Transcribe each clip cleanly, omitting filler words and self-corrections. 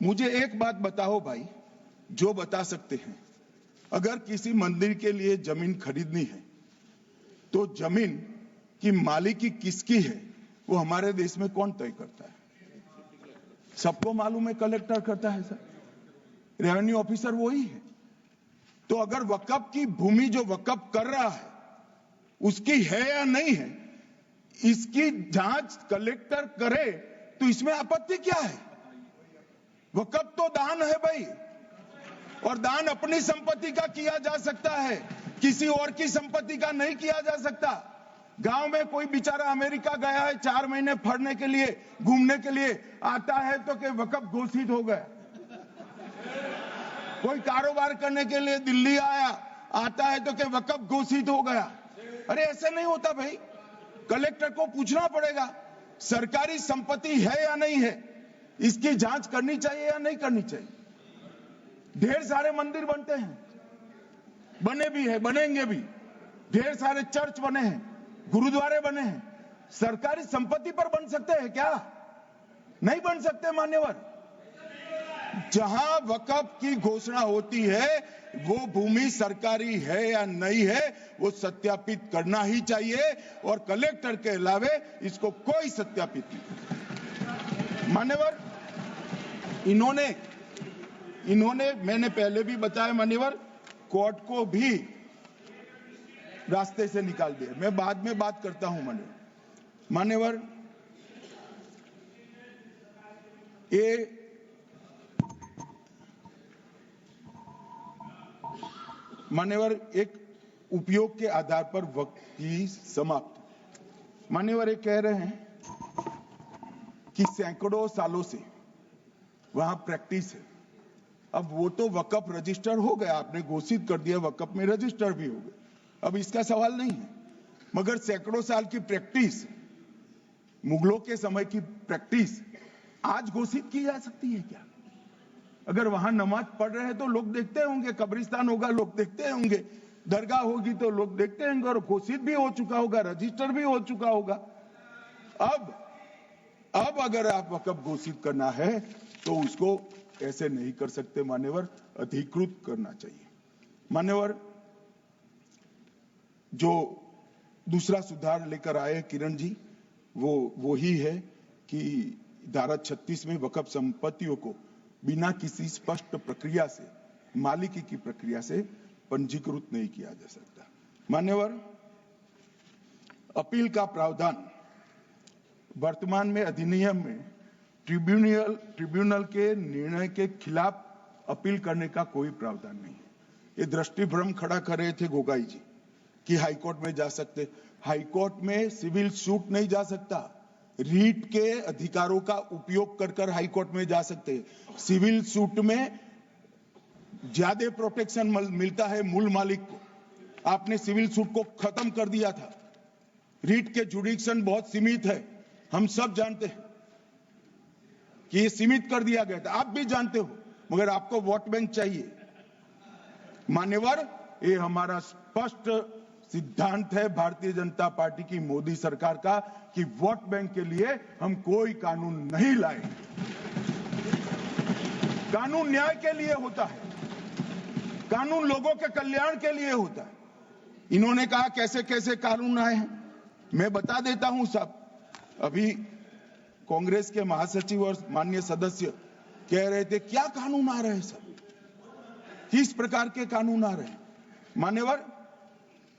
मुझे एक बात बताओ भाई, जो बता सकते हैं, अगर किसी मंदिर के लिए जमीन खरीदनी है तो जमीन की मालिकी किसकी है वो हमारे देश में कौन तय करता है? सबको मालूम है, कलेक्टर करता है सर, रेवेन्यू ऑफिसर वही है। तो अगर वक्फ की भूमि जो वक्फ कर रहा है उसकी है या नहीं है, इसकी जांच कलेक्टर करे तो इसमें आपत्ति क्या है? वक्फ तो दान है भाई, और दान अपनी संपत्ति का किया जा सकता है, किसी और की संपत्ति का नहीं किया जा सकता। गांव में कोई बेचारा अमेरिका गया है 4 महीने पढ़ने के लिए, घूमने के लिए, आता है तो कि वक्फ घोषित हो गया। कोई कारोबार करने के लिए दिल्ली आया, आता है तो कि वक्फ घोषित हो गया। अरे ऐसे नहीं होता भाई, कलेक्टर को पूछना पड़ेगा सरकारी संपत्ति है या नहीं है, इसकी जांच करनी चाहिए या नहीं करनी चाहिए। ढेर सारे मंदिर बनते हैं, बने भी है, बनेंगे भी, ढेर सारे चर्च बने हैं, गुरुद्वारे बने हैं, सरकारी संपत्ति पर बन सकते हैं क्या? नहीं बन सकते मान्यवर। जहां वक्फ की घोषणा होती है वो भूमि सरकारी है या नहीं है वो सत्यापित करना ही चाहिए, और कलेक्टर के अलावे इसको कोई सत्यापित नहीं। मान्यवर, इन्होंने मैंने पहले भी बताया मान्यवर, कोर्ट को भी रास्ते से निकाल दिया। मैं बाद में बात करता हूं मान्यवर, ये मान्यवर एक उपयोग के आधार पर वक्त की समाप्ति। मान्यवर ये कह रहे हैं कि सैकड़ों सालों से वहां प्रैक्टिस है। अब वो तो वक्फ रजिस्टर हो गया, आपने घोषित कर दिया, वक्फ में रजिस्टर भी हो गया, अब इसका सवाल नहीं है। मगर सैकड़ों साल की प्रैक्टिस, मुगलों के समय की प्रैक्टिस आज घोषित की जा सकती है क्या? अगर वहां नमाज पढ़ रहे हैं तो लोग देखते होंगे, कब्रिस्तान होगा लोग देखते होंगे, दरगाह होगी तो लोग देखते होंगे, और घोषित भी हो चुका होगा, रजिस्टर भी हो चुका होगा। अब अगर आप वक्फ घोषित करना है तो उसको ऐसे नहीं कर सकते मान्यवर, अधिकृत करना चाहिए। मान्यवर, जो दूसरा सुधार लेकर आए किरण जी, वो ही है कि धारा 36 में वक्फ संपत्तियों को बिना किसी स्पष्ट प्रक्रिया से, मालिकी की प्रक्रिया से पंजीकृत नहीं किया जा सकता। मान्यवर, अपील का प्रावधान वर्तमान में अधिनियम में ट्रिब्यूनल के निर्णय के खिलाफ अपील करने का कोई प्रावधान नहीं है। ये दृष्टिभ्रम खड़ा कर रहे थे गोगाई जी कि हाईकोर्ट में जा सकते, हाईकोर्ट में सिविल सूट नहीं जा सकता, रीट के अधिकारों का उपयोग कर हाईकोर्ट में जा सकते हैं। सिविल सूट में ज्यादा प्रोटेक्शन मिलता है मूल मालिक को, आपने सिविल सूट को खत्म कर दिया था। रीट के जुडिक्शन बहुत सीमित है, हम सब जानते हैं कि ये सीमित कर दिया गया था, आप भी जानते हो, मगर आपको वोट बैंक चाहिए। मान्यवर, ये हमारा स्पष्ट सिद्धांत है भारतीय जनता पार्टी की, मोदी सरकार का, कि वोट बैंक के लिए हम कोई कानून नहीं लाए। कानून न्याय के लिए होता है, कानून लोगों के कल्याण के लिए होता है। इन्होंने कहा कैसे कैसे कानून आए हैं, मैं बता देता हूं सब। अभी कांग्रेस के महासचिव और माननीय सदस्य कह रहे थे क्या कानून आ रहे हैं सब, किस प्रकार के कानून आ रहे हैं। मान्यवर,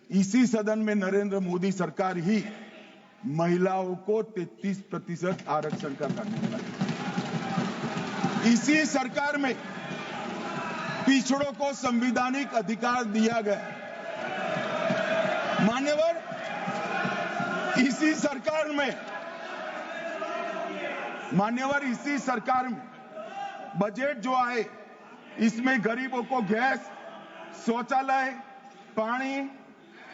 इसी सदन में नरेंद्र मोदी सरकार ही महिलाओं को 33% आरक्षण का कानून लाई। इसी सरकार में पिछड़ों को संवैधानिक अधिकार दिया गया। मान्यवर, इसी सरकार में बजट जो आए, इसमें गरीबों को गैस, शौचालय, पानी,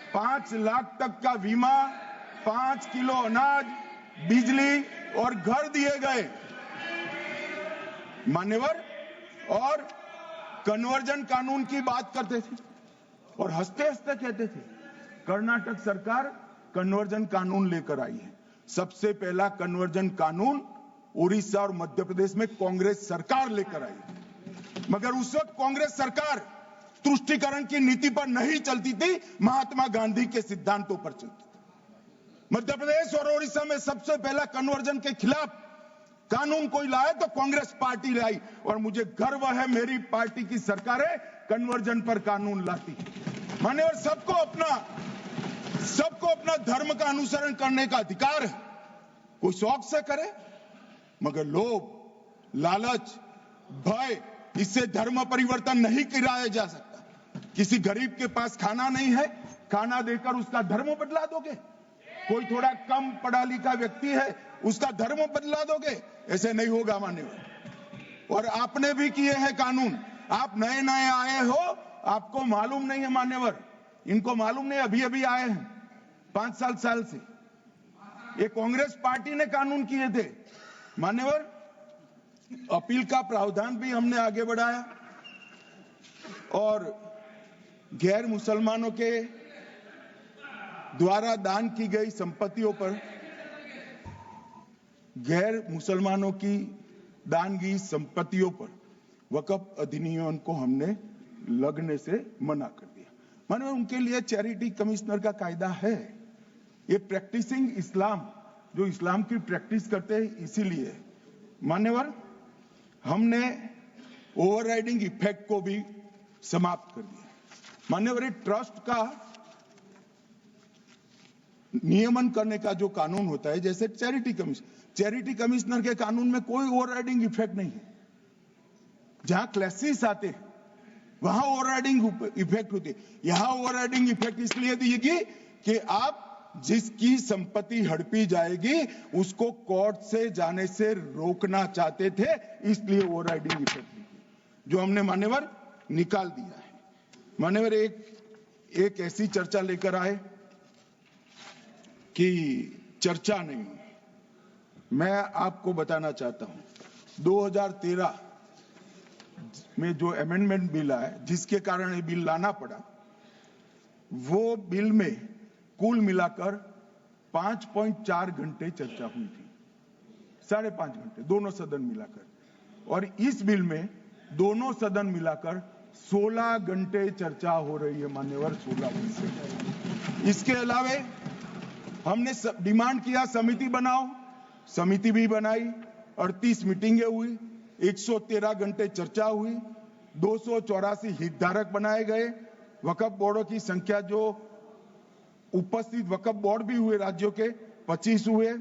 5 लाख तक का बीमा, 5 किलो अनाज, बिजली और घर दिए गए। मान्यवर, और कन्वर्जन कानून की बात करते थे और हंसते हंसते कहते थे कर्नाटक सरकार कन्वर्जन कानून लेकर आई है। सबसे पहला कन्वर्जन कानून उड़ीसा और मध्य प्रदेश में कांग्रेस सरकार लेकर आई, मगर उस वक्त कांग्रेस सरकार तुष्टीकरण की नीति पर नहीं चलती थी, महात्मा गांधी के सिद्धांतों पर चलती। मध्य प्रदेश और उड़ीसा में सबसे पहला कन्वर्जन के खिलाफ कानून कोई लाया तो कांग्रेस पार्टी लाई, और मुझे गर्व है मेरी पार्टी की सरकारें कन्वर्जन पर कानून लाती। मान्यवर, सबको अपना धर्म का अनुसरण करने का अधिकार है, कोई शौक से करे, मगर लोभ, लालच, भय, इससे धर्म परिवर्तन नहीं कराया जा सकता। किसी गरीब के पास खाना नहीं है, खाना देकर उसका धर्म बदला दोगे? कोई थोड़ा कम पढ़ा लिखा व्यक्ति है, उसका धर्म बदला दोगे? ऐसे नहीं होगा मान्यवर। और आपने भी किए हैं कानून, आप नए नए आए हो, आपको मालूम नहीं है मान्यवर, इनको मालूम नहीं, अभी अभी आए हैं 5 साल से। ये कांग्रेस पार्टी ने कानून किए थे मान्यवर। अपील का प्रावधान भी हमने आगे बढ़ाया, और गैर मुसलमानों के द्वारा दान की गई संपत्तियों पर, गैर मुसलमानों की दान की संपत्तियों पर वक्फ अधिनियम को हमने लगने से मना कर दिया। मानो उनके लिए चैरिटी कमिश्नर का कायदा है। ये प्रैक्टिसिंग इस्लाम, जो इस्लाम की प्रैक्टिस करते हैं, इसीलिए मान्यवर हमने ओवरराइडिंग इफेक्ट को भी समाप्त कर दिया। मान्यवर, ये ट्रस्ट का नियमन करने का जो कानून होता है, जैसे चैरिटी कमिश्नर के कानून में कोई ओवरराइडिंग इफेक्ट नहीं है। जहां क्लासेस आते हैं वहां ओवरराइडिंग इफेक्ट होती है। यहां ओवरराइडिंग इफेक्ट इसलिए देगी कि आप जिसकी संपत्ति हड़पी जाएगी उसको कोर्ट से जाने से रोकना चाहते थे, इसलिए ओवरराइडिंग इफेक्ट जो हमने मान्यवर निकाल दिया है। मान्यवर, एक ऐसी चर्चा लेकर आए कि चर्चा नहीं, मैं आपको बताना चाहता हूं 2013 में जो अमेंडमेंट बिल आया, जिसके कारण ये बिल लाना पड़ा, वो बिल में कुल मिलाकर 5.4 घंटे चर्चा हुई थी, 5.5 घंटे दोनों सदन मिलाकर, और इस बिल में दोनों सदन मिलाकर 16 घंटे चर्चा हो रही है मान्यवर, 16 घंटे। इसके अलावे हमने डिमांड किया समिति बनाओ, समिति भी बनाई, 38 मीटिंगें हुई, 113 घंटे चर्चा हुई, 284 हितधारक बनाए गए, वक्फ बोर्डों की संख्या जो उपस्थित वक्फ बोर्ड भी हुए राज्यों के 25 हुए,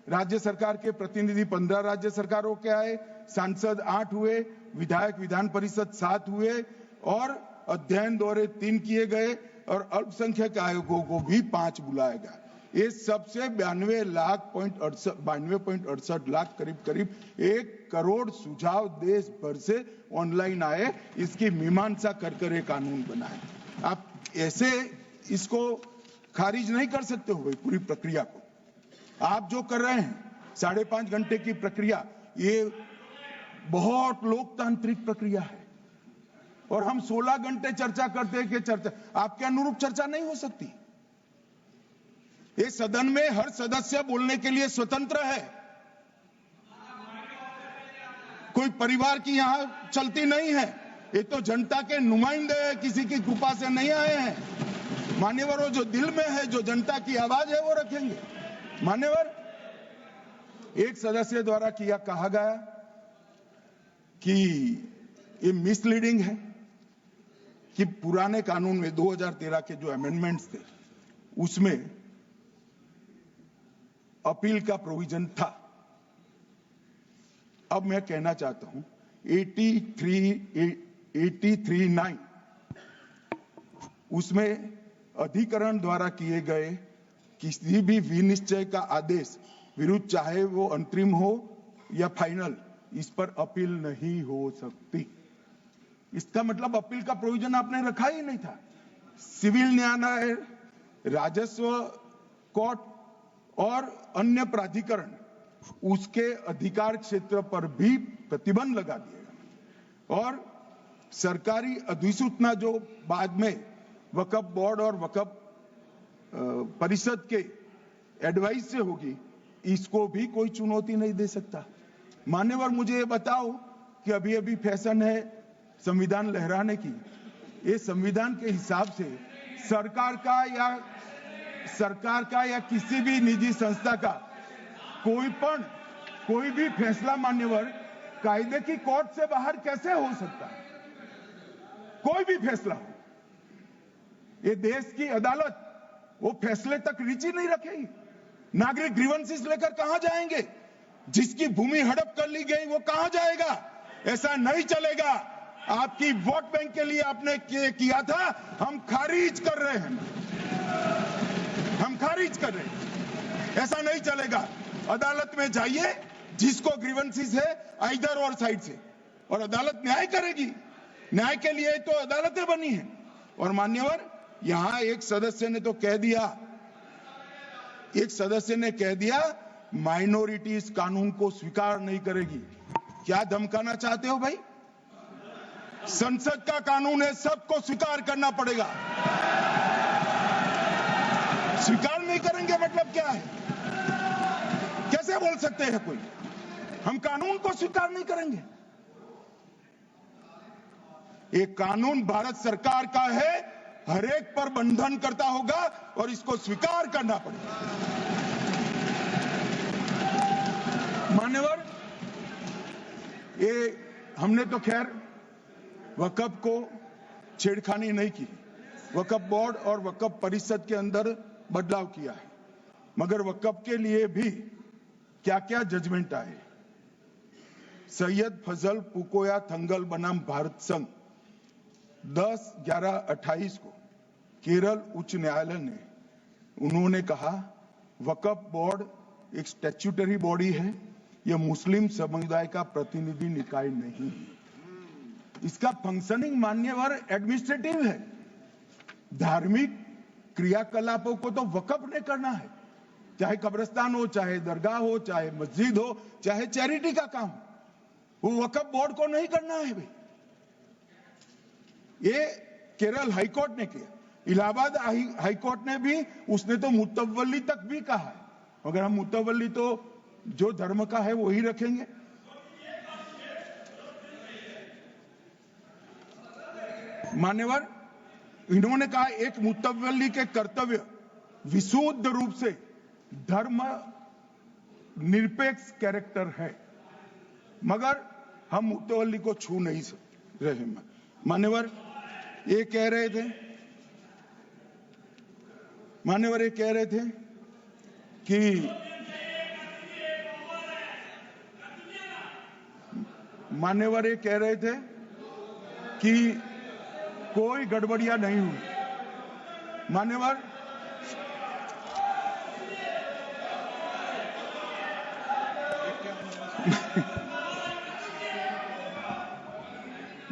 राज्य सरकार के प्रतिनिधि 15 राज्य सरकारों के आए, सांसद 8 हुए, विधायक विधान परिषद 7 हुए, और अध्ययन दौरे 3 किए गए, और अल्पसंख्यक आयोगों को भी 5 बुलाया गया। ये सबसे 92.68 लाख करीब 1 करोड़ सुझाव देश भर से ऑनलाइन आए, इसकी मीमांसा कर एक कानून बनाए। आप ऐसे इसको खारिज नहीं कर सकते हो भाई, पूरी प्रक्रिया को। आप जो कर रहे हैं 5.5 घंटे की प्रक्रिया, ये बहुत लोकतांत्रिक प्रक्रिया है, और हम 16 घंटे चर्चा करते हैं कि चर्चा आपके अनुरूप चर्चा नहीं हो सकती। ये सदन में हर सदस्य बोलने के लिए स्वतंत्र है, कोई परिवार की यहां चलती नहीं है। ये तो जनता के नुमाइंदे हैं, किसी की कृपा से नहीं आए हैं मान्यवर। जो दिल में है, जो जनता की आवाज है, वो रखेंगे मान्यवर। एक सदस्य द्वारा कहा गया कि ये मिसलीडिंग है कि पुराने कानून में 2013 के जो अमेंडमेंट्स थे उसमें अपील का प्रोविजन था। अब मैं कहना चाहता हूं 83(9) उसमें अधिकरण द्वारा किए गए किसी भी विनिश्चय का आदेश विरुद्ध, चाहे वो अंतरिम हो या फाइनल, इस पर अपील नहीं हो सकती। इसका मतलब अपील का प्रोविजन आपने रखा ही नहीं था। सिविल न्यायालय, राजस्व कोर्ट और अन्य प्राधिकरण, उसके अधिकार क्षेत्र पर भी प्रतिबंध लगा दिया, और सरकारी अधिसूचना जो बाद में वक्फ बोर्ड और वक्फ परिषद के एडवाइस से होगी, इसको भी कोई चुनौती नहीं दे सकता। मान्यवर, मुझे ये बताओ कि अभी अभी फैशन है संविधान लहराने की। ये संविधान के हिसाब से सरकार का या किसी भी निजी संस्था का कोई भी फैसला मान्यवर कायदे की कोर्ट से बाहर कैसे हो सकता है? कोई भी फैसला हो, ये देश की अदालत वो फैसले तक रुचि नहीं रखेगी। नागरिक ग्रीवेंसेस लेकर कहां जाएंगे? जिसकी भूमि हड़प कर ली गई वो कहां जाएगा? ऐसा नहीं चलेगा। आपकी वोट बैंक के लिए आपने किया था, हम खारिज कर रहे हैं, हम खारिज कर रहे हैं। ऐसा नहीं चलेगा। अदालत में जाइए, जिसको ग्रीवेंसेस है इधर और साइड से, और अदालत न्याय करेगी। न्याय के लिए तो अदालतें बनी हैं। और मान्यवर, यहां एक सदस्य ने तो कह दिया माइनॉरिटी इस कानून को स्वीकार नहीं करेगी। क्या धमकाना चाहते हो भाई? संसद का कानून है, सबको स्वीकार करना पड़ेगा। स्वीकार नहीं करेंगे मतलब क्या है? कैसे बोल सकते हैं कोई? हम कानून को स्वीकार नहीं करेंगे। एक कानून भारत सरकार का है, हर एक पर बंधन करता होगा और इसको स्वीकार करना पड़ेगा। मान्यवर, ये हमने तो खैर वक्फ को छेड़खानी नहीं की। वक्फ बोर्ड और वक्फ परिषद के अंदर बदलाव किया है, मगर वक्फ के लिए भी क्या क्या जजमेंट आए। सैयद फजल पुकोया थंगल बनाम भारत संघ 10/11/28 को केरल उच्च न्यायालय ने उन्होंने कहा वक्फ बोर्ड एक स्टैट्यूटरी बॉडी है, यह मुस्लिम समुदाय का प्रतिनिधि निकाय नहीं है। इसका फंक्शनिंग मान्यवर एडमिनिस्ट्रेटिव है। धार्मिक क्रियाकलापों को तो वक्फ ने करना है, चाहे कब्रिस्तान हो, चाहे दरगाह हो, चाहे मस्जिद हो, चाहे चैरिटी का काम, वो वक्फ बोर्ड को नहीं करना है भाई। ये केरल हाईकोर्ट ने किया। इलाहाबाद हाईकोर्ट ने भी, उसने तो मुतवल्ली तक भी कहा है, मगर हम मुतवल्ली तो जो धर्म का है वही रखेंगे। मान्यवर, इन्होंने कहा एक मुतवल्ली के कर्तव्य विशुद्ध रूप से धर्म निरपेक्ष कैरेक्टर है, मगर हम मुतवल्ली को छू नहीं रहे। मान्यवर, ये कह रहे थे कि मान्यवर ये कह रहे थे कि कोई गड़बड़ियां नहीं हुई। मान्यवर,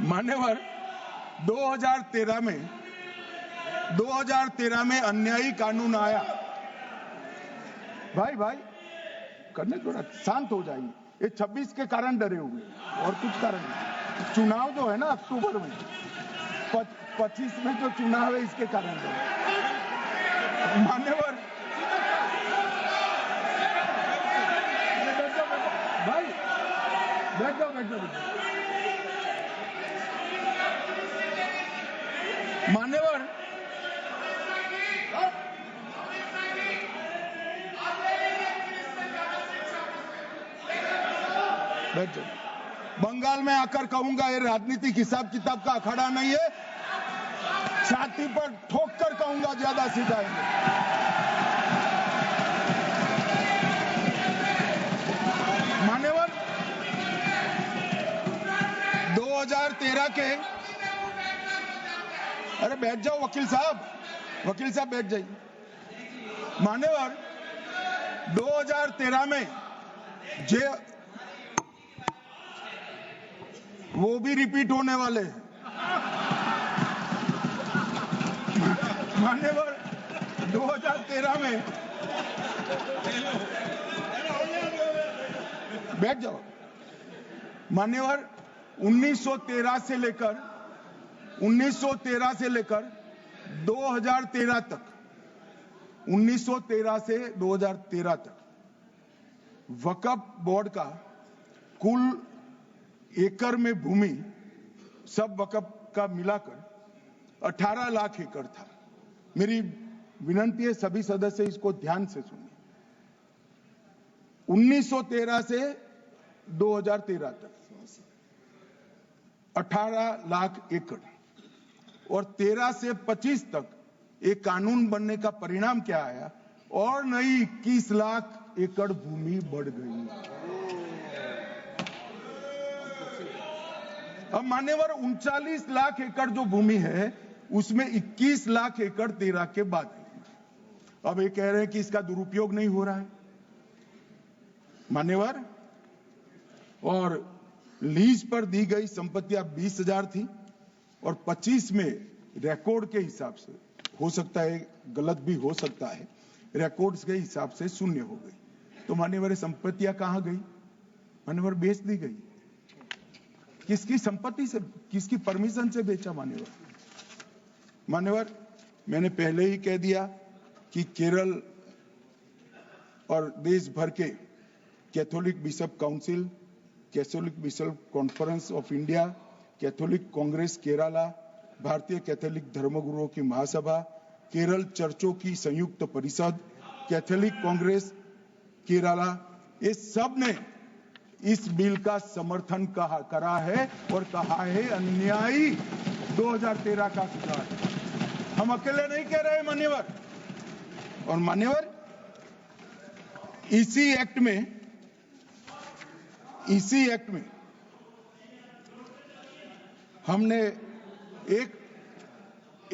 मान्यवर 2013 में अन्यायी कानून आया। भाई करने, थोड़ा शांत हो जाइए। ये 26 के कारण डरे हुए और कुछ कारण नहीं। चुनाव जो है ना अक्टूबर में, 25 में जो चुनाव है इसके कारण डरे। मान्यवर, भाई बैठ जाओ। मान्यवर, बैठ जाओ। बंगाल में आकर कहूंगा ये राजनीतिक हिसाब किताब का अखाड़ा नहीं है। छाती पर ठोक कर कहूंगा ज्यादा सिखाएंगे। मान्यवर, 2013 के, अरे बैठ जाओ वकील साहब बैठ जाइए। मान्यवर, 2013 में वो भी रिपीट होने वाले हैं। मान्यवर, 2013 में बैठ जाओ। मान्यवर, 1913 से लेकर 2013 तक 1913 से 2013 तक वक्फ बोर्ड का कुल एकड़ में भूमि सब वक्फ का मिलाकर 18 लाख एकड़ था। मेरी विनंती है सभी सदस्य इसको ध्यान से सुनिए। 1913 से 2013 तक 18 लाख एकड़ और 13 से 25 तक एक कानून बनने का परिणाम क्या आया और नई 21 लाख एकड़ भूमि बढ़ गई। अब मान्यवर 39 लाख एकड़ जो भूमि है उसमें 21 लाख एकड़ 13 के बाद है। अब ये कह रहे हैं कि इसका दुरुपयोग नहीं हो रहा है मान्यवर। और लीज पर दी गई संपत्तियां 20,000 थी और 25 में रिकॉर्ड के हिसाब से, हो सकता है गलत भी हो सकता है, रिकॉर्ड्स के हिसाब से शून्य हो गई। तो मान्यवर संपत्तियां कहां गई? मान्यवर बेच दी गई। किसकी संपत्ति से, किसकी परमिशन से बेचा? मान्यवर मैंने पहले ही कह दिया कि केरल और देश भर के Catholic bishop council, Catholic bishop conference of India, Catholic Congress Kerala, भारतीय कैथोलिक धर्मगुरुओं की महासभा, केरल चर्चों की संयुक्त परिषद, कैथोलिक कांग्रेस केरला, ये सब ने इस बिल का समर्थन करा है और कहा है अन्यायी 2013 का सुधार। हम अकेले नहीं कह रहे मान्यवर। और मान्यवर इसी एक्ट में हमने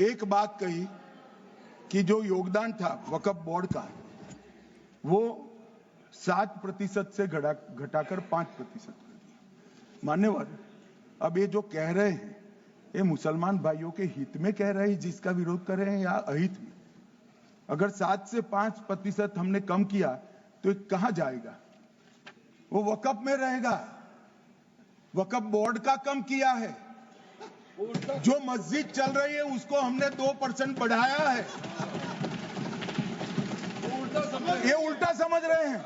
एक बात कही कि जो योगदान था वक्फ बोर्ड का वो 7% से घटाकर 5% कर दिया। मान्यवर अब ये जो कह रहे हैं ये मुसलमान भाइयों के हित में कह रहे हैं जिसका विरोध कर रहे हैं या अहित में? अगर 7 से 5% हमने कम किया तो कहां जाएगा? वो वक्फ में रहेगा। वक्फ बोर्ड का कम किया है। जो मस्जिद चल रही है उसको हमने 2% बढ़ाया है। ये उल्टा समझ रहे हैं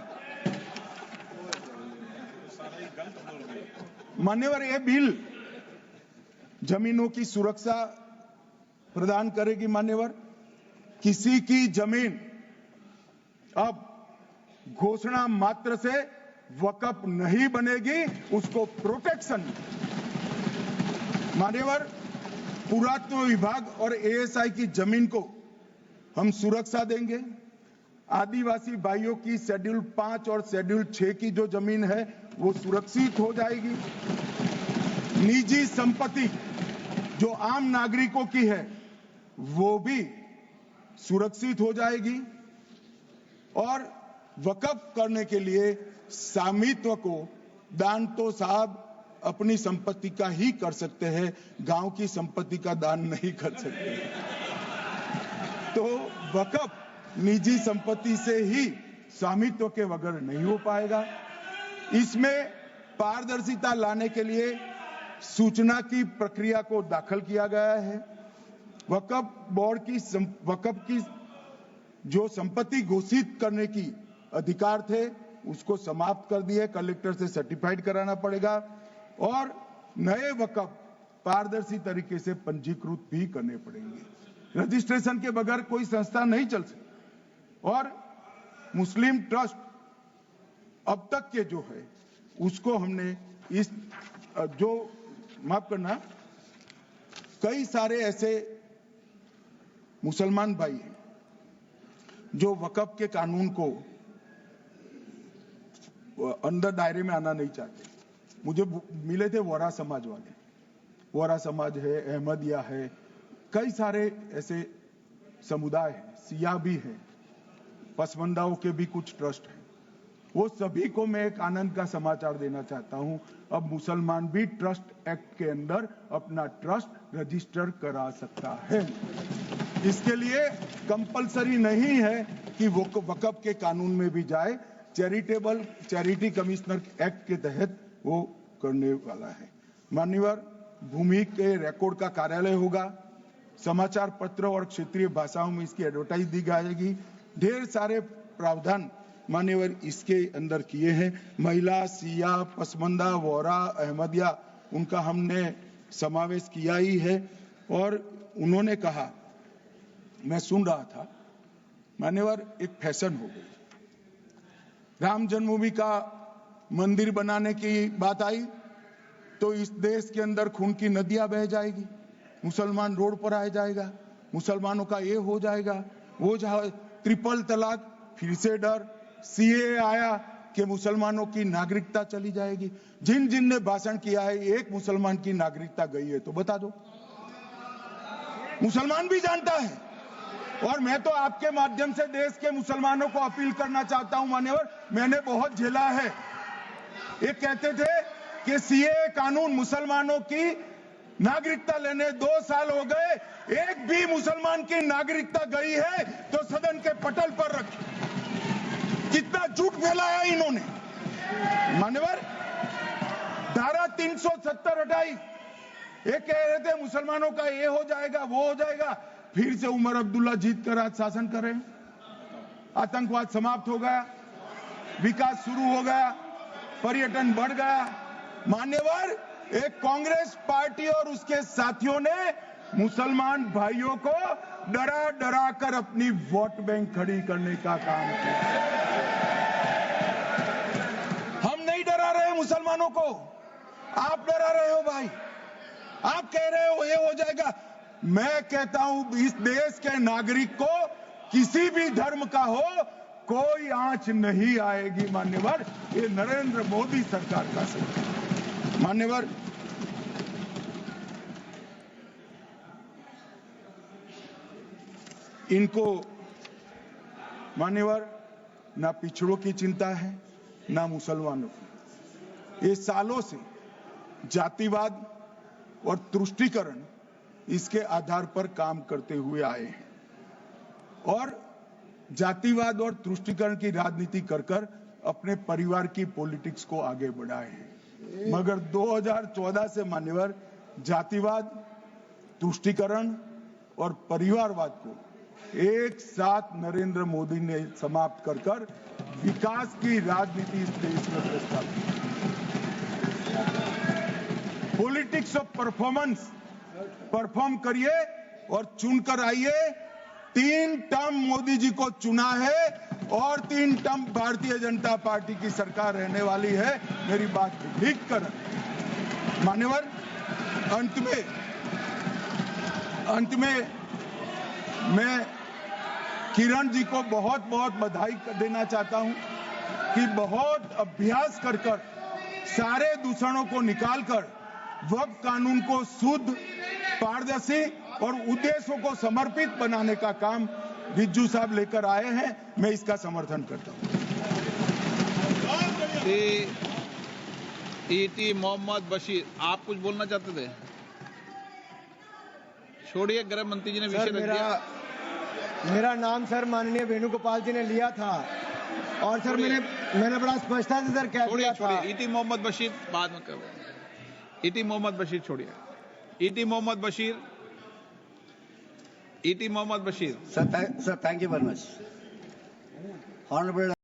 मान्यवर। ये बिल जमीनों की सुरक्षा प्रदान करेगी मान्यवर। किसी की जमीन अब घोषणा मात्र से वक्फ नहीं बनेगी, उसको प्रोटेक्शन मान्यवर। पुरातत्व विभाग और एएसआई की जमीन को हम सुरक्षा देंगे। आदिवासी भाइयों की शेड्यूल 5 और शेड्यूल 6 की जो जमीन है वो सुरक्षित हो जाएगी। निजी संपत्ति जो आम नागरिकों की है वो भी सुरक्षित हो जाएगी। और वक्फ करने के लिए स्वामित्व को दान तो साहब अपनी संपत्ति का ही कर सकते हैं, गांव की संपत्ति का दान नहीं कर सकते। तो वक्फ निजी संपत्ति से ही स्वामित्व के बगैर नहीं हो पाएगा। इसमें पारदर्शिता लाने के लिए सूचना की प्रक्रिया को दाखिल किया गया है। वक्फ बोर्ड की वक्फ की जो संपत्ति घोषित करने की अधिकार थे उसको समाप्त कर दिए। कलेक्टर से सर्टिफाइड कराना पड़ेगा और नए वक्फ पारदर्शी तरीके से पंजीकृत भी करने पड़ेंगे। रजिस्ट्रेशन के बगैर कोई संस्था नहीं चल सकती। और मुस्लिम ट्रस्ट अब तक के जो है उसको हमने इस जो माफ करना, कई सारे ऐसे मुसलमान भाई हैं जो वक्फ के कानून को अंदर दायरे में आना नहीं चाहते। मुझे मिले थे वोरा समाज वाले, वोरा समाज है, अहमदिया है, कई सारे ऐसे समुदाय हैं, सिया भी है, पसमंदाओं के भी कुछ ट्रस्ट हैं। वो सभी को मैं एक आनंद का समाचार देना चाहता हूं, अब मुसलमान भी ट्रस्ट एक्ट के अंदर अपना ट्रस्ट रजिस्टर करा सकता है। इसके लिए कंपलसरी नहीं है कि वो वक्फ के कानून में भी जाए, चैरिटी कमिश्नर एक्ट के तहत वो करने वाला है। मान्यवर भूमि के रिकॉर्ड का कार्यालय होगा, समाचार पत्र और क्षेत्रीय भाषाओं में इसकी एडवर्टाइज दी जाएगी। ढेर सारे प्रावधान मान्यवर इसके अंदर किए हैं। महिला, सिया, पसमंदा, वोरा, अहमदिया, उनका हमने समावेश किया ही है। और उन्होंने कहा, मैं सुन रहा था, मान्यवर एक फैशन हो गई, राम जन्मभूमि का मंदिर बनाने की बात आई तो इस देश के अंदर खून की नदियां बह जाएगी, मुसलमान रोड पर आ जाएगा, मुसलमानों का ये हो जाएगा, वो ट्रिपल तलाक, फिर से डर, सीए आया कि मुसलमानों की नागरिकता चली जाएगी। जिन जिन ने भाषण किया है, एक मुसलमान की नागरिकता गई है तो बता दो। मुसलमान भी जानता है। और मैं तो आपके माध्यम से देश के मुसलमानों को अपील करना चाहता हूं, मान्यवर, मैंने बहुत झेला है। ये कहते थे कि सीए कानून मुसलमानों की नागरिकता लेने 2 साल हो गए, एक भी मुसलमान की नागरिकता गई है तो सदन के पटल पर रखी। कितना झूठ फैलाया इन्होंने। मान्यवर, धारा 370 हटाई, ये कह रहे थे मुसलमानों का ये हो जाएगा, वो हो जाएगा, फिर से उमर अब्दुल्ला जीत कर आज शासन कर रहे हैं। आतंकवाद समाप्त हो गया, विकास शुरू हो गया, पर्यटन बढ़ गया। मान्यवर, एक कांग्रेस पार्टी और उसके साथियों ने मुसलमान भाइयों को डरा डरा कर अपनी वोट बैंक खड़ी करने का काम किया। हम नहीं डरा रहे मुसलमानों को, आप डरा रहे हो भाई। आप कह रहे हो ये हो जाएगा। मैं कहता हूं इस देश के नागरिक को किसी भी धर्म का हो कोई आंच नहीं आएगी। मान्यवर, ये नरेंद्र मोदी सरकार का सरकार। मान्यवर, इनको मान्यवर ना पिछड़ों की चिंता है ना मुसलमानों की। ये सालों से जातिवाद और तुष्टीकरण इसके आधार पर काम करते हुए आए हैं और जातिवाद और तुष्टीकरण की राजनीति कर कर अपने परिवार की पॉलिटिक्स को आगे बढ़ाए हैं। मगर 2014 से मान्यवर जातिवाद, तुष्टीकरण और परिवारवाद को एक साथ नरेंद्र मोदी ने समाप्त कर कर विकास की राजनीति इस देश में प्रस्तावित की। पॉलिटिक्स ऑफ परफॉर्मेंस, परफॉर्म करिए और चुनकर आइए। 3 टर्म मोदी जी को चुना है और 3 टर्म भारतीय जनता पार्टी की सरकार रहने वाली है। मेरी बात लिख कर। मान्यवर, अंत में मैं किरण जी को बहुत बहुत बधाई देना चाहता हूं कि बहुत अभ्यास कर सारे दूषणों को निकालकर वक्फ कानून को शुद्ध, पारदर्शी और उद्देश्यों को समर्पित बनाने का काम रिज्जू साहब लेकर आए हैं। मैं इसका समर्थन करता हूं। ईटी मोहम्मद बशीर, आप कुछ बोलना चाहते थे? छोड़िए, गृह मंत्री जी ने विषय रख दिया। मेरा नाम सर माननीय वेणुगोपाल जी ने लिया था और सर मैंने बड़ा स्पष्टता से सर कह दिया था। ईटी मोहम्मद बशीर बाद में करो। ईटी मोहम्मद बशीर छोड़िए। ET Mohammed Basheer. Sir, thank you very much. Honorable